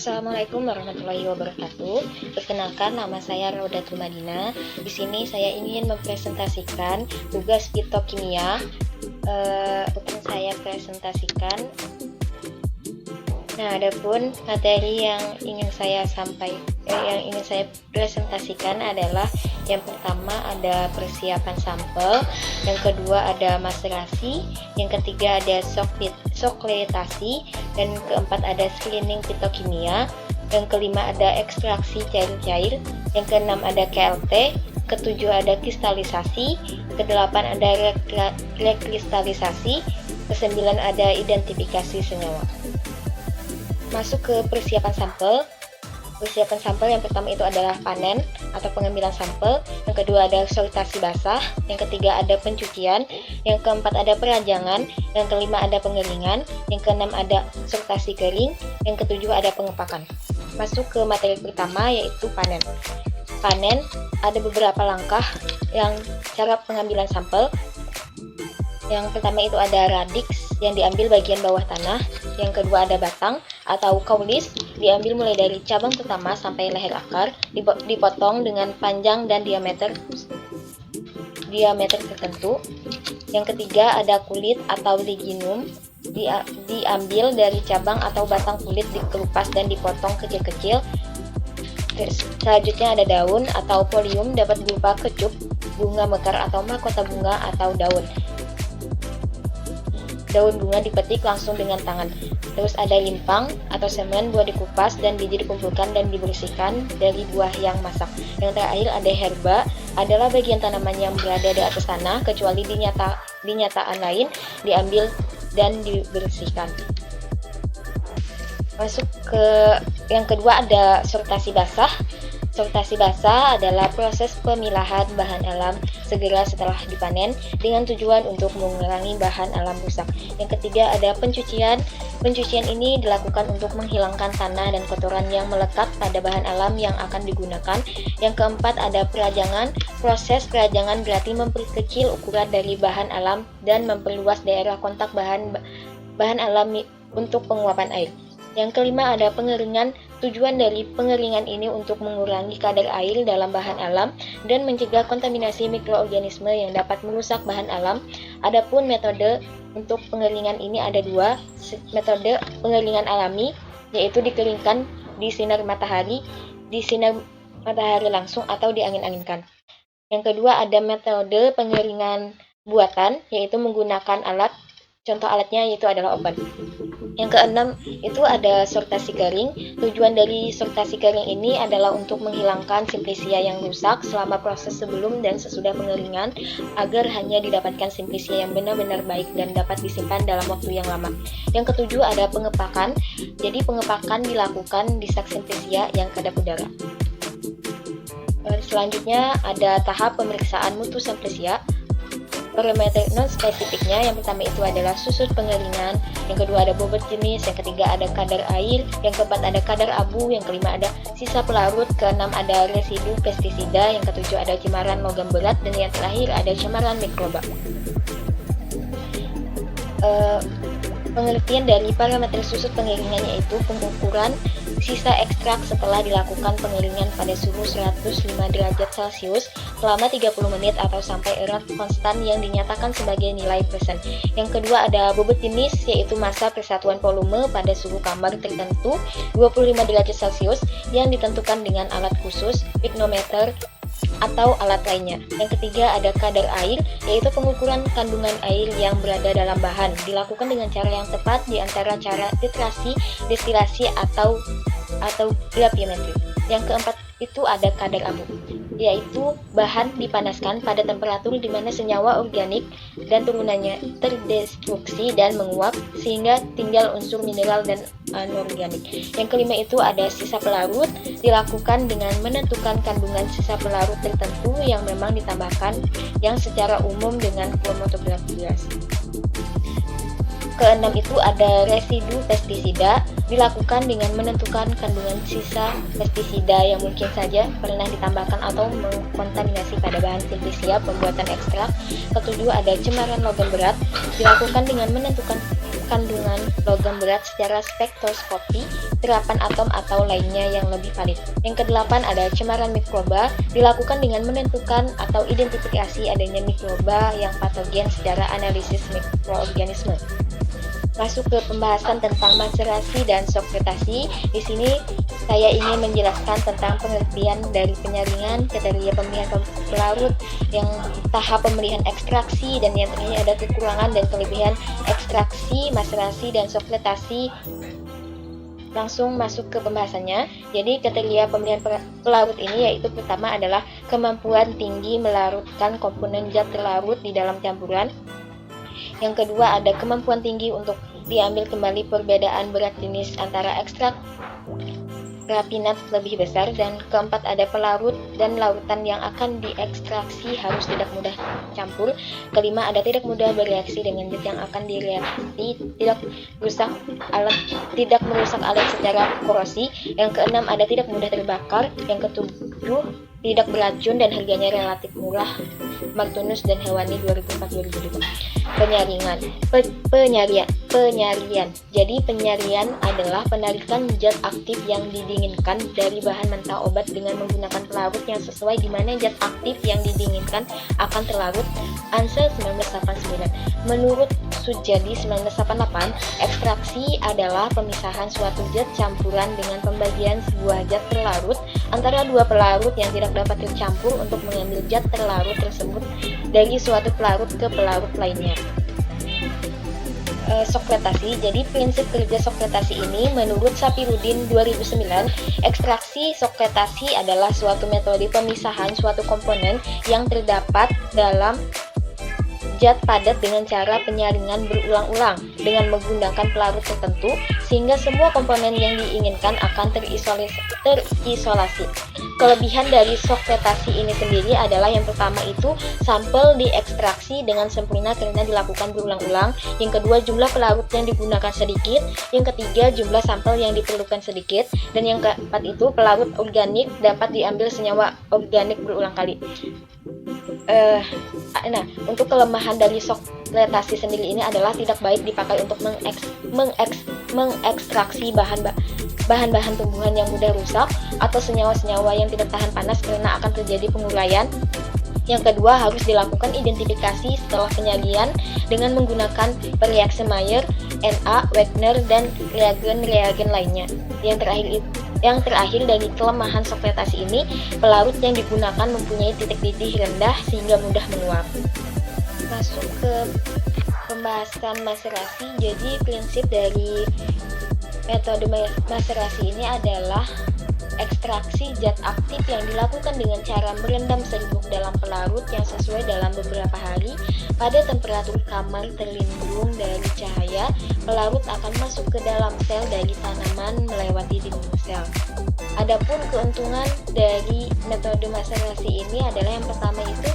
Assalamualaikum warahmatullahi wabarakatuh. Perkenalkan, nama saya Raudatul Madinah. Di sini saya ingin mempresentasikan tugas fitokimia. Akan saya presentasikan. Nah, adapun materi yang ingin saya presentasikan adalah yang pertama ada persiapan sampel, yang kedua ada maserasi, yang ketiga ada sokleritasi, dan keempat ada screening fitokimia, yang kelima ada ekstraksi cair-cair, yang keenam ada KLT, ketujuh ada kristalisasi, kedelapan ada rekristalisasi, kesembilan ada identifikasi senyawa. Masuk ke persiapan sampel. Persiapan sampel yang pertama itu adalah panen atau pengambilan sampel, yang kedua ada sortasi basah, yang ketiga ada pencucian, yang keempat ada perajangan, yang kelima ada pengeringan, yang keenam ada sortasi kering, yang ketujuh ada pengepakan. Masuk ke materi pertama yaitu panen. Panen ada beberapa langkah yang cara pengambilan sampel. Yang pertama itu ada radix yang diambil bagian bawah tanah, yang kedua ada batang atau caulis diambil mulai dari cabang pertama sampai leher akar, dipotong dengan panjang dan diameter tertentu. Yang ketiga ada kulit atau lignum, diambil dari cabang atau batang kulit, dikelupas dan dipotong kecil-kecil. Selanjutnya ada daun atau folium, dapat berupa kecup, bunga mekar atau mahkota bunga atau daun bunga dipetik langsung dengan tangan. Terus ada limpang atau semen, buah dikupas dan biji dikumpulkan dan dibersihkan dari buah yang masak. Yang terakhir ada herba, adalah bagian tanaman yang berada di atas tanah kecuali binyataan lain, diambil dan dibersihkan. Masuk ke yang kedua ada sortasi basah. Sortasi basah adalah proses pemilahan bahan alam segera setelah dipanen dengan tujuan untuk mengurangi bahan alam rusak. Yang ketiga ada pencucian. Pencucian ini dilakukan untuk menghilangkan tanah dan kotoran yang melekat pada bahan alam yang akan digunakan. Yang keempat ada perajangan. Proses perajangan berarti memperkecil ukuran dari bahan alam dan memperluas daerah kontak bahan alam untuk penguapan air. Yang kelima ada pengeringan. Tujuan dari pengeringan ini untuk mengurangi kadar air dalam bahan alam dan mencegah kontaminasi mikroorganisme yang dapat merusak bahan alam. Adapun metode untuk pengeringan ini ada dua. Metode pengeringan alami yaitu dikeringkan di sinar matahari langsung atau diangin-anginkan. Yang kedua ada metode pengeringan buatan yaitu menggunakan alat. Contoh alatnya yaitu adalah obat. Yang keenam itu ada sortasi kering. Tujuan dari sortasi kering ini adalah untuk menghilangkan simplisia yang rusak selama proses sebelum dan sesudah pengeringan agar hanya didapatkan simplisia yang benar-benar baik dan dapat disimpan dalam waktu yang lama. Yang ketujuh ada pengepakan. Jadi pengepakan dilakukan di sak simplisia yang kedap udara. Selanjutnya ada tahap pemeriksaan mutu simplisia. Parameter non-spesifiknya yang pertama itu adalah susut pengeringan, yang kedua ada bobot jenis, yang ketiga ada kadar air, yang keempat ada kadar abu, yang kelima ada sisa pelarut, keenam ada residu pestisida, yang ketujuh ada cemaran logam berat, dan yang terakhir ada cemaran mikroba. Pengertian dari parameter susut pengeringan yaitu pengukuran sisa ekstrak setelah dilakukan pengeringan pada suhu 105 derajat Celcius selama 30 menit atau sampai erat konstan yang dinyatakan sebagai nilai persen. Yang kedua ada bobot jenis yaitu massa persatuan volume pada suhu kamar tertentu 25 derajat Celcius yang ditentukan dengan alat khusus, pignometer atau alat lainnya. Yang ketiga ada kadar air, yaitu pengukuran kandungan air yang berada dalam bahan, dilakukan dengan cara yang tepat di antara cara titrasi, destilasi atau gravimetri. Yang keempat itu ada kadar abu, yaitu bahan dipanaskan pada temperatur di mana senyawa organik dan turunannya terdestruksi dan menguap sehingga tinggal unsur mineral dan anorganik. Yang kelima itu ada sisa pelarut, dilakukan dengan menentukan kandungan sisa pelarut tertentu yang memang ditambahkan yang secara umum dengan kromatografi gas. Keenam itu ada residu pestisida, dilakukan dengan menentukan kandungan sisa pestisida yang mungkin saja pernah ditambahkan atau mengkontaminasi pada bahan simplisia pembuatan ekstrak. Ketujuh ada cemaran logam berat, dilakukan dengan menentukan kandungan logam berat secara spektroskopi, terapan atom atau lainnya yang lebih valid. Yang kedelapan ada cemaran mikroba, dilakukan dengan menentukan atau identifikasi adanya mikroba yang patogen secara analisis mikroorganisme. Masuk ke pembahasan tentang maserasi dan sokretasi. Di sini saya ingin menjelaskan tentang pengertian dari penyaringan, kriteria pemilihan pelarut, yang tahap pemilihan ekstraksi, dan yang terakhir ada kekurangan dan kelebihan ekstraksi, maserasi, dan sokretasi. Langsung masuk ke pembahasannya. Jadi kriteria pemilihan pelarut ini yaitu pertama adalah kemampuan tinggi melarutkan komponen zat terlarut di dalam campuran. Yang kedua ada kemampuan tinggi untuk diambil kembali perbedaan berat jenis antara ekstrak rafinat lebih besar, dan keempat ada pelarut dan larutan yang akan diekstraksi harus tidak mudah campur. Kelima ada tidak mudah bereaksi dengan zat yang akan direaksi, tidak merusak alat secara korosi. Yang keenam ada tidak mudah terbakar. Yang ketujuh tidak beracun dan harganya relatif murah. Martinus dan Hewani 2004-2005. Penyarian. Jadi penyarian adalah penarikan zat aktif yang didinginkan dari bahan mentah obat dengan menggunakan pelarut yang sesuai, di mana zat aktif yang didinginkan akan terlarut. Ansel 1989. Menurut Sujadi 1988, ekstraksi adalah pemisahan suatu zat campuran dengan pembagian sebuah zat terlarut antara dua pelarut yang tidak dapat tercampur untuk mengambil zat terlarut tersebut dari suatu pelarut ke pelarut lainnya. Sokretasi. Jadi prinsip kerja sokretasi ini menurut Sapirudin 2009, ekstraksi sokretasi adalah suatu metode pemisahan suatu komponen yang terdapat dalam zat padat dengan cara penyaringan berulang-ulang dengan menggunakan pelarut tertentu, sehingga semua komponen yang diinginkan akan terisolasi. Kelebihan dari sokretasi ini sendiri adalah yang pertama itu sampel diekstraksi dengan sempurna karena dilakukan berulang-ulang. Yang kedua, jumlah pelarut yang digunakan sedikit. Yang ketiga, jumlah sampel yang diperlukan sedikit. Dan yang keempat itu pelarut organik dapat diambil senyawa organik berulang kali. Nah, untuk kelemahan dari sokretasi sendiri ini adalah tidak baik dipakai untuk mengekstraksi bahan-bahan tumbuhan yang mudah rusak atau senyawa-senyawa yang tidak tahan panas karena akan terjadi penguraian. Yang kedua, harus dilakukan identifikasi setelah penyajian dengan menggunakan reaksi Mayer, Na, Wagner, dan reagen-reagen lainnya. Yang terakhir dari kelemahan sokretasi ini, pelarut yang digunakan mempunyai titik didih rendah sehingga mudah menguap. Masuk ke pembahasan maserasi. Jadi prinsip dari metode maserasi ini adalah ekstraksi zat aktif yang dilakukan dengan cara merendam serbuk dalam pelarut yang sesuai dalam beberapa hari pada temperatur kamar terlindung dari cahaya. Pelarut akan masuk ke dalam sel dari tanaman melewati dinding sel. Adapun keuntungan dari metode maserasi ini adalah yang pertama itu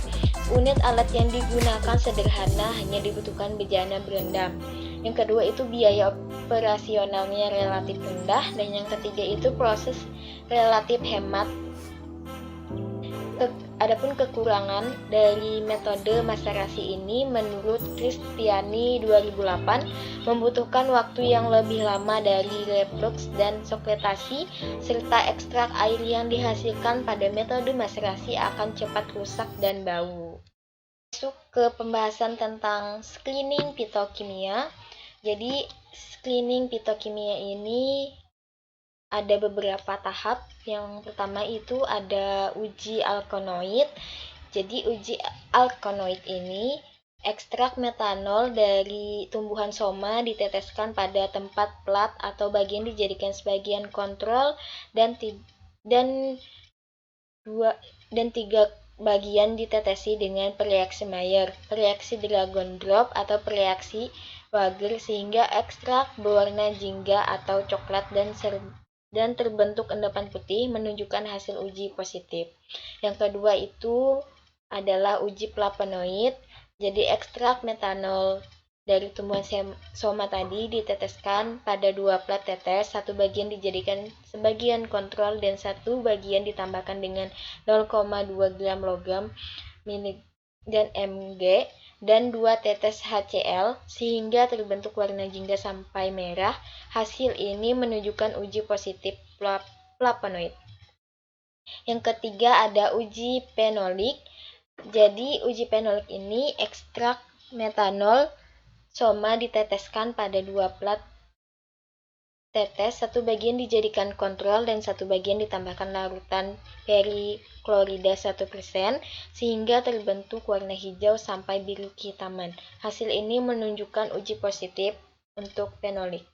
unit alat yang digunakan sederhana, hanya dibutuhkan bejana berendam. Yang kedua itu biaya operasionalnya relatif rendah, dan yang ketiga itu proses relatif hemat. Adapun kekurangan dari metode maserasi ini menurut Kristiani 2008 membutuhkan waktu yang lebih lama dari reflux dan sokretasi, serta ekstrak air yang dihasilkan pada metode maserasi akan cepat rusak dan bau. Masuk ke pembahasan tentang screening fitokimia. Jadi screening fitokimia ini ada beberapa tahap. Yang pertama itu ada uji alkaloid. Jadi uji alkaloid ini ekstrak metanol dari tumbuhan soma diteteskan pada tempat plat atau bagian dijadikan sebagian kontrol, dan tiga bagian ditetesi dengan reaksi Mayer, reaksi Dragon Drop atau reaksi Wager, sehingga ekstrak berwarna jingga atau coklat dan terbentuk endapan putih menunjukkan hasil uji positif. Yang kedua itu adalah uji flavonoid. Jadi ekstrak metanol dari tumbuhan soma tadi diteteskan pada 2 plat tetes, satu bagian dijadikan sebagian kontrol dan satu bagian ditambahkan dengan 0,2 gram logam dan mg. dan 2 tetes HCl sehingga terbentuk warna jingga sampai merah. Hasil ini menunjukkan uji positif flavonoid. Yang ketiga ada uji fenolik. Jadi uji fenolik ini ekstrak metanol soma diteteskan pada 2 plat tetes, satu bagian dijadikan kontrol dan satu bagian ditambahkan larutan periklorida 1% sehingga terbentuk warna hijau sampai biru kehitaman. Hasil ini menunjukkan uji positif untuk fenolik.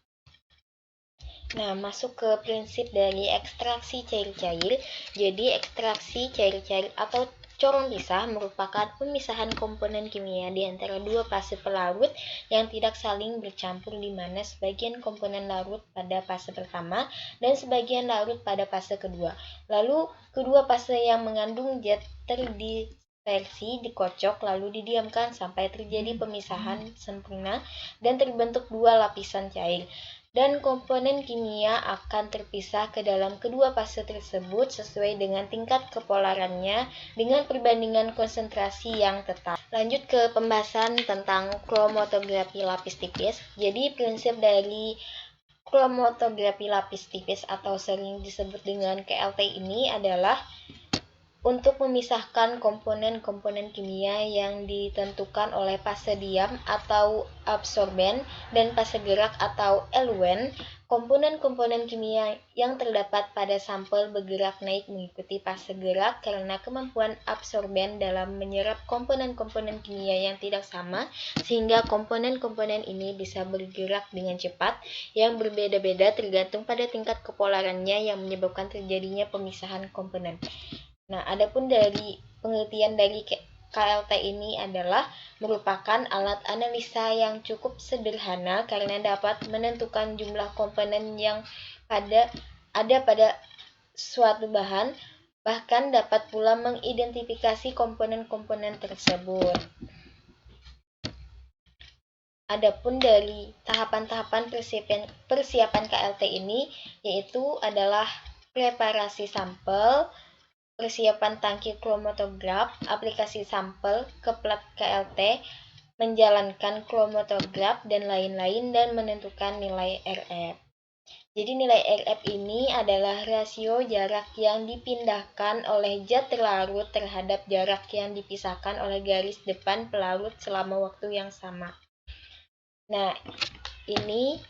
Nah, masuk ke prinsip dari ekstraksi cair-cair. Jadi, ekstraksi cair-cair atau corong pisah merupakan pemisahan komponen kimia di antara dua fase pelarut yang tidak saling bercampur, di mana sebagian komponen larut pada fase pertama dan sebagian larut pada fase kedua. Lalu, kedua fase yang mengandung zat terdispersi dikocok lalu didiamkan sampai terjadi pemisahan sempurna dan terbentuk dua lapisan cair. Dan komponen kimia akan terpisah ke dalam kedua fase tersebut sesuai dengan tingkat kepolarannya dengan perbandingan konsentrasi yang tetap. Lanjut ke pembahasan tentang kromatografi lapis tipis. Jadi prinsip dari kromatografi lapis tipis atau sering disebut dengan KLT ini adalah untuk memisahkan komponen-komponen kimia yang ditentukan oleh fase diam atau absorben dan fase gerak atau eluen. Komponen-komponen kimia yang terdapat pada sampel bergerak naik mengikuti fase gerak karena kemampuan absorben dalam menyerap komponen-komponen kimia yang tidak sama, sehingga komponen-komponen ini bisa bergerak dengan cepat yang berbeda-beda tergantung pada tingkat kepolarannya yang menyebabkan terjadinya pemisahan komponen. Nah, adapun dari pengertian dari KLT ini adalah merupakan alat analisa yang cukup sederhana karena dapat menentukan jumlah komponen yang ada pada suatu bahan, bahkan dapat pula mengidentifikasi komponen-komponen tersebut. Adapun dari tahapan-tahapan persiapan KLT ini yaitu adalah preparasi sampel, persiapan tangki kromatograf, aplikasi sampel ke plat KLT, menjalankan kromatograf, dan lain-lain, dan menentukan nilai RF. Jadi nilai RF ini adalah rasio jarak yang dipindahkan oleh zat terlarut terhadap jarak yang dipisahkan oleh garis depan pelarut selama waktu yang sama. Nah, ini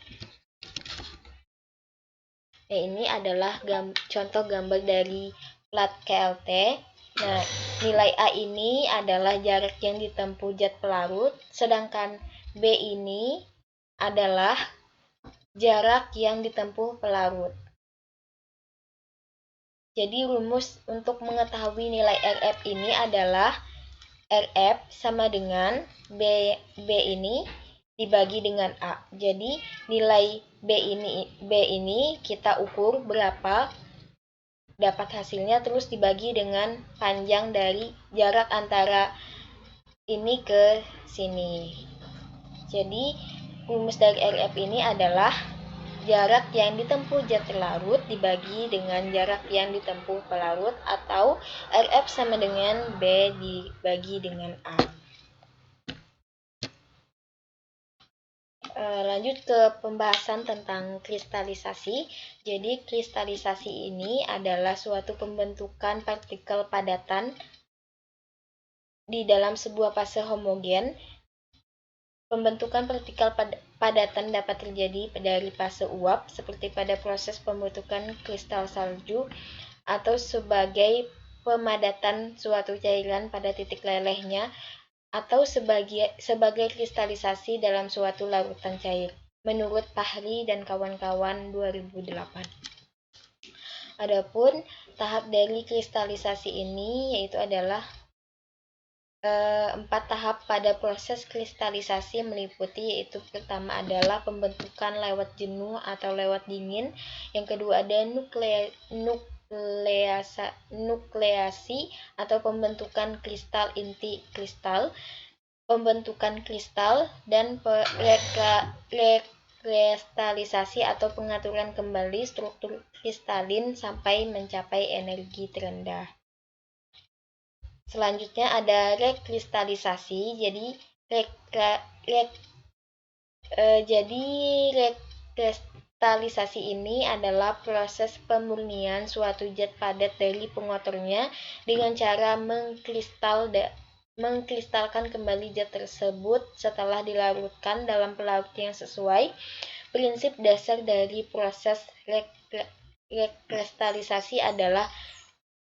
adalah contoh gambar dari plat KLT. Nah, nilai A ini adalah jarak yang ditempuh zat pelarut, sedangkan B ini adalah jarak yang ditempuh pelarut. Jadi rumus untuk mengetahui nilai RF ini adalah RF sama dengan B ini dibagi dengan A. Jadi nilai B ini kita ukur berapa, dapat hasilnya terus dibagi dengan panjang dari jarak antara ini ke sini. Jadi rumus dari RF ini adalah jarak yang ditempuh zat terlarut dibagi dengan jarak yang ditempuh pelarut, atau RF sama dengan B dibagi dengan A. Lanjut ke pembahasan tentang kristalisasi. Jadi kristalisasi ini adalah suatu pembentukan partikel padatan di dalam sebuah fase homogen. Pembentukan partikel padatan dapat terjadi dari fase uap seperti pada proses pembentukan kristal salju, atau sebagai pemadatan suatu cairan pada titik lelehnya, atau sebagai kristalisasi dalam suatu larutan cair, menurut Fahri dan kawan-kawan 2008. Adapun tahap dari kristalisasi ini yaitu adalah 4 tahap pada proses kristalisasi, meliputi yaitu pertama adalah pembentukan lewat jenuh atau lewat dingin, yang kedua ada nukleasi atau pembentukan kristal inti kristal, pembentukan kristal, dan rekristalisasi atau pengaturan kembali struktur kristalin sampai mencapai energi terendah. Selanjutnya ada rekristalisasi. Jadi Jadi rekristalisasi ini adalah proses pemurnian suatu zat padat dari pengotornya dengan cara mengkristalkan kembali zat tersebut setelah dilarutkan dalam pelarut yang sesuai. Prinsip dasar dari proses rekristalisasi adalah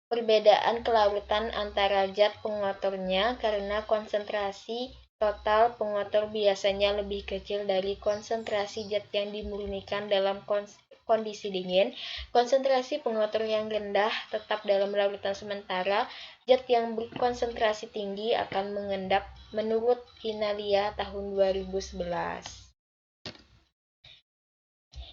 perbedaan kelarutan antara zat pengotornya karena konsentrasi total pengotor biasanya lebih kecil dari konsentrasi zat yang dimurnikan dalam kondisi dingin. Konsentrasi pengotor yang rendah tetap dalam larutan sementara zat yang berkonsentrasi tinggi akan mengendap menurut Hinalia tahun 2011.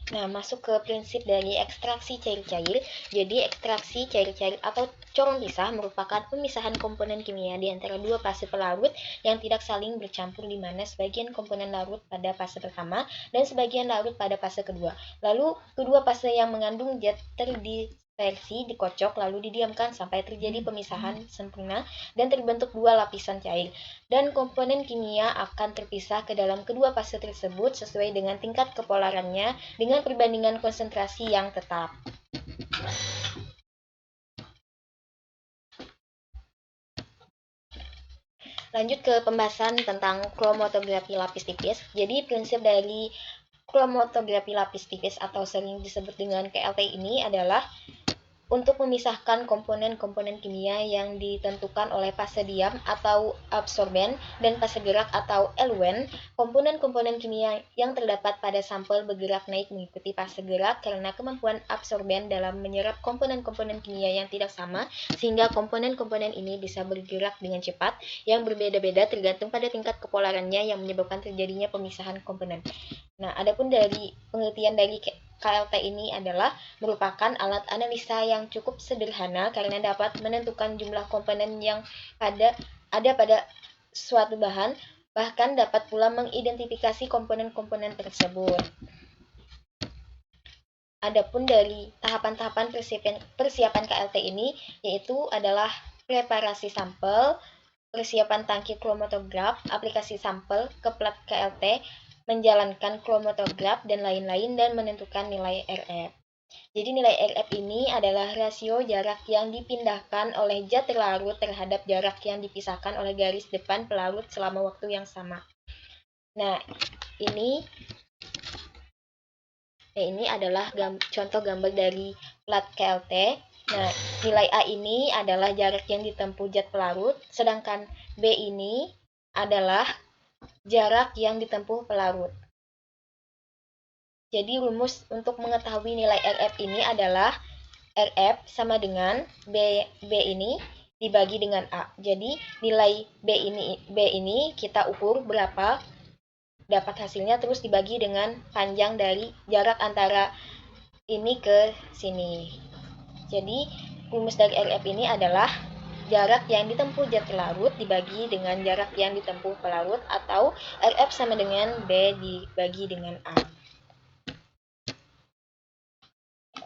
Nah, masuk ke prinsip dari ekstraksi cair-cair. Jadi, ekstraksi cair-cair atau corong pisah merupakan pemisahan komponen kimia di antara dua fase pelarut yang tidak saling bercampur di mana sebagian komponen larut pada fase pertama dan sebagian larut pada fase kedua. Lalu, kedua fase yang mengandung zat terdispersi dikocok lalu didiamkan sampai terjadi pemisahan sempurna dan terbentuk dua lapisan cair. Dan komponen kimia akan terpisah ke dalam kedua fase tersebut sesuai dengan tingkat kepolarannya dengan perbandingan konsentrasi yang tetap. Lanjut ke pembahasan tentang kromatografi lapis tipis. Jadi prinsip dari kromatografi lapis tipis atau sering disebut dengan KLT ini adalah untuk memisahkan komponen-komponen kimia yang ditentukan oleh fase diam atau absorben dan fase gerak atau eluen. Komponen-komponen kimia yang terdapat pada sampel bergerak naik mengikuti fase gerak karena kemampuan absorben dalam menyerap komponen-komponen kimia yang tidak sama, sehingga komponen-komponen ini bisa bergerak dengan cepat yang berbeda-beda tergantung pada tingkat kepolarannya yang menyebabkan terjadinya pemisahan komponen. Nah, adapun dari pengertian dari KLT ini adalah merupakan alat analisa yang cukup sederhana karena dapat menentukan jumlah komponen yang ada pada suatu bahan, bahkan dapat pula mengidentifikasi komponen-komponen tersebut. Adapun dari tahapan-tahapan persiapan KLT ini yaitu adalah preparasi sampel, persiapan tangki kromatograf, aplikasi sampel ke plat KLT, menjalankan kromatograf, dan lain-lain, dan menentukan nilai RF. Jadi nilai RF ini adalah rasio jarak yang dipindahkan oleh zat terlarut terhadap jarak yang dipisahkan oleh garis depan pelarut selama waktu yang sama. Nah, ini adalah contoh gambar dari plat KLT. Nah, nilai A ini adalah jarak yang ditempuh zat pelarut, sedangkan B ini adalah jarak yang ditempuh pelarut. Jadi rumus untuk mengetahui nilai RF ini adalah RF sama dengan B ini dibagi dengan A. Jadi nilai B ini kita ukur berapa, dapat hasilnya terus dibagi dengan panjang dari jarak antara ini ke sini. Jadi rumus dari RF ini adalah jarak yang ditempuh zat pelarut dibagi dengan jarak yang ditempuh pelarut, atau RF sama dengan B dibagi dengan A.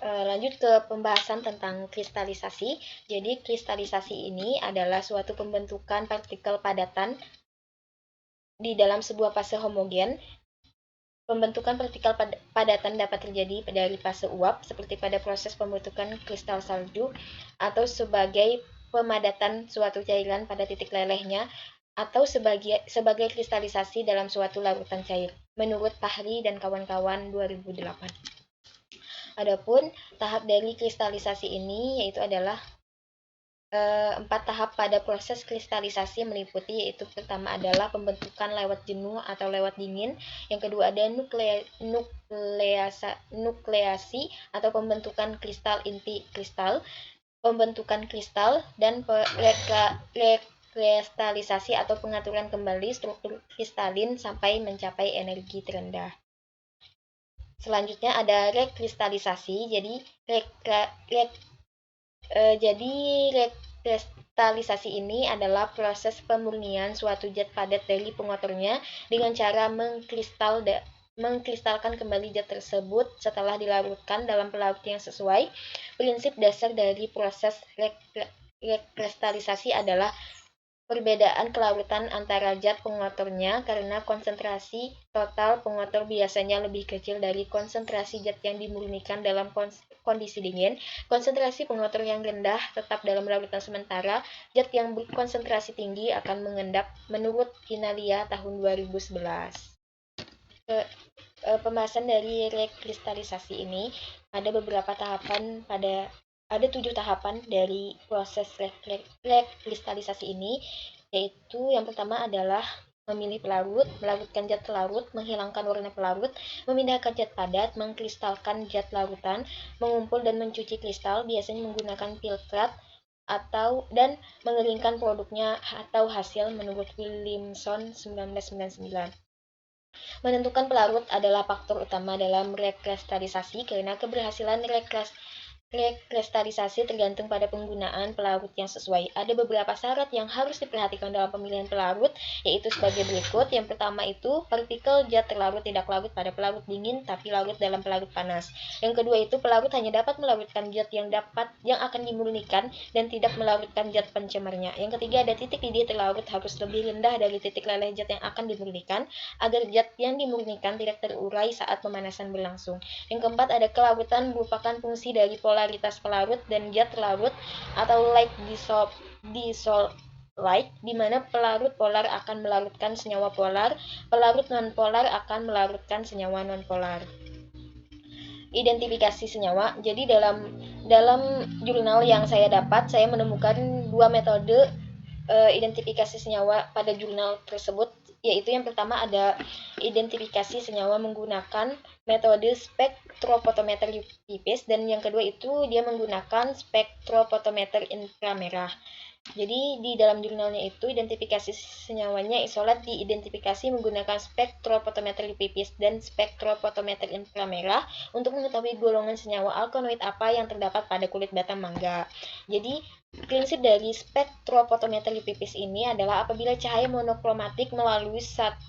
Lanjut ke pembahasan tentang kristalisasi. Jadi kristalisasi ini adalah suatu pembentukan partikel padatan di dalam sebuah fase homogen. Pembentukan partikel padatan dapat terjadi dari fase uap seperti pada proses pembentukan kristal salju, atau sebagai pemadatan suatu cairan pada titik lelehnya, atau sebagai kristalisasi dalam suatu larutan cair, menurut Fahri dan kawan-kawan 2008. Adapun tahap dari kristalisasi ini yaitu adalah 4 tahap pada proses kristalisasi meliputi, yaitu pertama adalah pembentukan lewat jenuh atau lewat dingin, yang kedua ada nukleasi atau pembentukan kristal inti kristal, pembentukan kristal, dan rekristalisasi atau pengaturan kembali struktur kristalin sampai mencapai energi terendah. Selanjutnya ada rekristalisasi. Jadi rekristalisasi ini adalah proses pemurnian suatu zat padat dari pengotornya dengan cara mengkristalkan kembali zat tersebut setelah dilarutkan dalam pelarut yang sesuai. Prinsip dasar dari proses rekristalisasi adalah perbedaan kelarutan antara zat pengotornya karena konsentrasi total pengotor biasanya lebih kecil dari konsentrasi zat yang dimurnikan dalam kondisi dingin. Konsentrasi pengotor yang rendah tetap dalam larutan sementara, zat yang berkonsentrasi tinggi akan mengendap menurut Hinalia tahun 2011. Pembahasan dari rekristalisasi ini ada beberapa tahapan ada 7 tahapan dari proses rekristalisasi ini, yaitu yang pertama adalah memilih pelarut, melarutkan zat pelarut, menghilangkan warna pelarut, memindahkan zat padat, mengkristalkan zat larutan, mengumpul dan mencuci kristal, biasanya menggunakan filtrat dan mengeringkan produknya atau hasil menurut Williamson 1999. Menentukan pelarut adalah faktor utama dalam rekristalisasi karena keberhasilan rekristalisasi tergantung pada penggunaan pelarut yang sesuai. Ada beberapa syarat yang harus diperhatikan dalam pemilihan pelarut, yaitu sebagai berikut. Yang pertama itu, partikel zat terlarut tidak larut pada pelarut dingin, tapi larut dalam pelarut panas. Yang kedua itu, pelarut hanya dapat melarutkan zat yang akan dimurnikan dan tidak melarutkan zat pencemarnya. Yang ketiga, ada titik didih terlarut harus lebih rendah dari titik leleh zat yang akan dimurnikan, agar zat yang dimurnikan tidak terurai saat pemanasan berlangsung. Yang keempat, ada kelarutan merupakan fungsi dari polaritas pelarut dan zat larut atau light dissolved light, di mana pelarut polar akan melarutkan senyawa polar, pelarut nonpolar akan melarutkan senyawa nonpolar. Identifikasi senyawa. Jadi dalam jurnal yang saya dapat, saya menemukan 2 metode identifikasi senyawa pada jurnal tersebut, yaitu yang pertama ada identifikasi senyawa menggunakan metode spektrofotometer pipis, dan yang kedua itu dia menggunakan spektrofotometer inframerah. Jadi di dalam jurnalnya itu identifikasi senyawanya isolat diidentifikasi menggunakan spektrofotometer pipis dan spektrofotometer inframerah untuk mengetahui golongan senyawa alkaloid apa yang terdapat pada kulit batang mangga. Jadi prinsip dari spektrofotometer pipis ini adalah apabila cahaya monokromatik melalui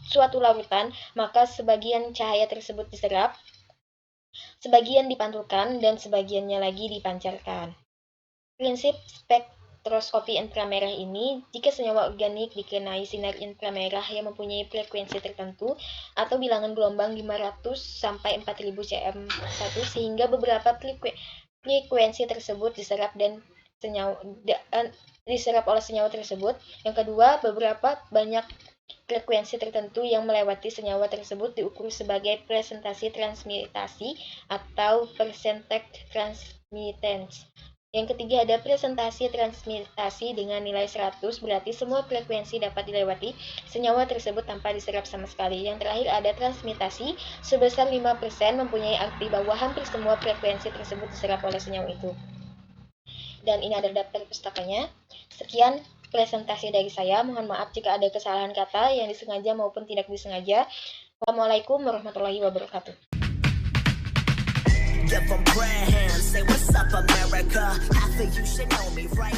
suatu larutan, maka sebagian cahaya tersebut diserap, sebagian dipantulkan, dan sebagiannya lagi dipancarkan. Prinsip spektroskopi inframerah ini, jika senyawa organik dikenai sinar inframerah yang mempunyai frekuensi tertentu atau bilangan gelombang 500 sampai 4000 cm1, sehingga beberapa frekuensi tersebut diserap oleh senyawa tersebut. Yang kedua, beberapa banyak frekuensi tertentu yang melewati senyawa tersebut diukur sebagai presentasi transmitasi atau percentage transmittance. Yang ketiga ada presentasi transmitasi dengan nilai 100, berarti semua frekuensi dapat dilewati senyawa tersebut tanpa diserap sama sekali. Yang terakhir ada transmitasi sebesar 5%, mempunyai arti bahwa hampir semua frekuensi tersebut diserap oleh senyawa itu. Dan ini ada daftar pustakanya. Sekian presentasi dari saya. Mohon maaf jika ada kesalahan kata yang disengaja maupun tidak disengaja. Wassalamualaikum warahmatullahi wabarakatuh. Give 'em prayer hands, say what's up America. Half of you should know me, right?